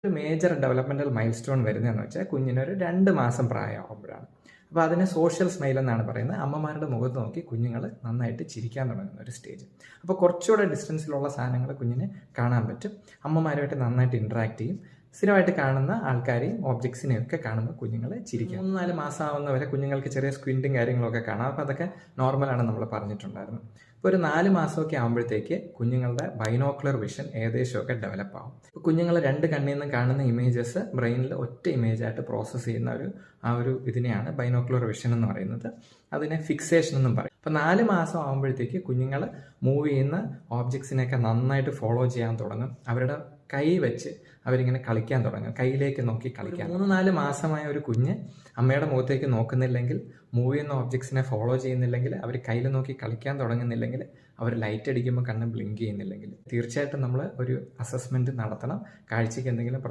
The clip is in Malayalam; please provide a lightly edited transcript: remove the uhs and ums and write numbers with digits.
ഒരു മേജർ ഡെവലപ്മെന്റൽ മൈൽ സ്റ്റോൺ വരുന്നതെന്ന് വെച്ചാൽ കുഞ്ഞിനൊരു 2 മാസം പ്രായമാകുമ്പോഴാണ്. അപ്പോൾ അതിനെ സോഷ്യൽ സ്മൈൽ എന്നാണ് പറയുന്നത്. അമ്മമാരുടെ മുഖത്ത് നോക്കി കുഞ്ഞുങ്ങൾ നന്നായിട്ട് ചിരിക്കാൻ തുടങ്ങുന്ന ഒരു സ്റ്റേജ്. അപ്പോൾ കുറച്ചുകൂടെ ഡിസ്റ്റൻസിലുള്ള സാധനങ്ങൾ കുഞ്ഞിന് കാണാൻ പറ്റും. അമ്മമാരുമായിട്ട് നന്നായിട്ട് ഇൻട്രാക്ട് ചെയ്യും. സ്ഥിരമായിട്ട് കാണുന്ന ആൾക്കാരെയും ഓബ്ജക്ട്സിനെയും ഒക്കെ കാണുമ്പോൾ കുഞ്ഞുങ്ങൾ ചിരിക്കും. 3-4 മാസം ആവുന്നവരെ കുഞ്ഞുങ്ങൾക്ക് ചെറിയ സ്ക്വിൻറ്റും കാര്യങ്ങളൊക്കെ കാണാം. അപ്പോൾ അതൊക്കെ നോർമലാണ് നമ്മൾ പറഞ്ഞിട്ടുണ്ടായിരുന്നു. ഇപ്പോൾ ഒരു 4 മാസമൊക്കെ ആകുമ്പോഴത്തേക്ക് കുഞ്ഞുങ്ങളുടെ ബൈനോക്കുലർ വിഷൻ ഏകദേശമൊക്കെ ഡെവലപ്പ് ആവും. ഇപ്പോൾ കുഞ്ഞുങ്ങൾ 2 കണ്ണിൽ നിന്നും കാണുന്ന ഇമേജസ് ബ്രെയിനിൽ ഒറ്റ ഇമേജായിട്ട് പ്രോസസ്സ് ചെയ്യുന്ന ഒരു ഇതിനെയാണ് ബൈനോക്കുലർ വിഷൻ എന്ന് പറയുന്നത്. അതിനെ ഫിക്സേഷൻ എന്നും പറയും. അപ്പോൾ 4 മാസം ആകുമ്പോഴത്തേക്ക് കുഞ്ഞുങ്ങൾ മൂവ് ചെയ്യുന്ന ഓബ്ജക്ട്സിനെയൊക്കെ നന്നായിട്ട് ഫോളോ ചെയ്യാൻ തുടങ്ങും. അവരുടെ കൈ വെച്ച് അവരിങ്ങനെ കളിക്കാൻ തുടങ്ങും. കയ്യിലേക്ക് നോക്കി കളിക്കാൻ. 3-4 മാസമായ ഒരു കുഞ്ഞ് അമ്മയുടെ മുഖത്തേക്ക് നോക്കുന്നില്ലെങ്കിൽ, മൂവ് ചെയ്യുന്ന ഓബ്ജക്ട്സിനെ ഫോളോ ചെയ്യുന്നില്ലെങ്കിൽ, അവർ കയ്യിൽ നോക്കി കളിക്കാൻ തുടങ്ങുന്നില്ലെങ്കിൽ, അവർ ലൈറ്റ് അടിക്കുമ്പോൾ കണ്ണ് ബ്ലിങ്ക് ചെയ്യുന്നില്ലെങ്കിൽ തീർച്ചയായിട്ടും നമ്മൾ ഒരു അസസ്മെന്റ് നടത്തണം. കാഴ്ചയ്ക്ക് എന്തെങ്കിലും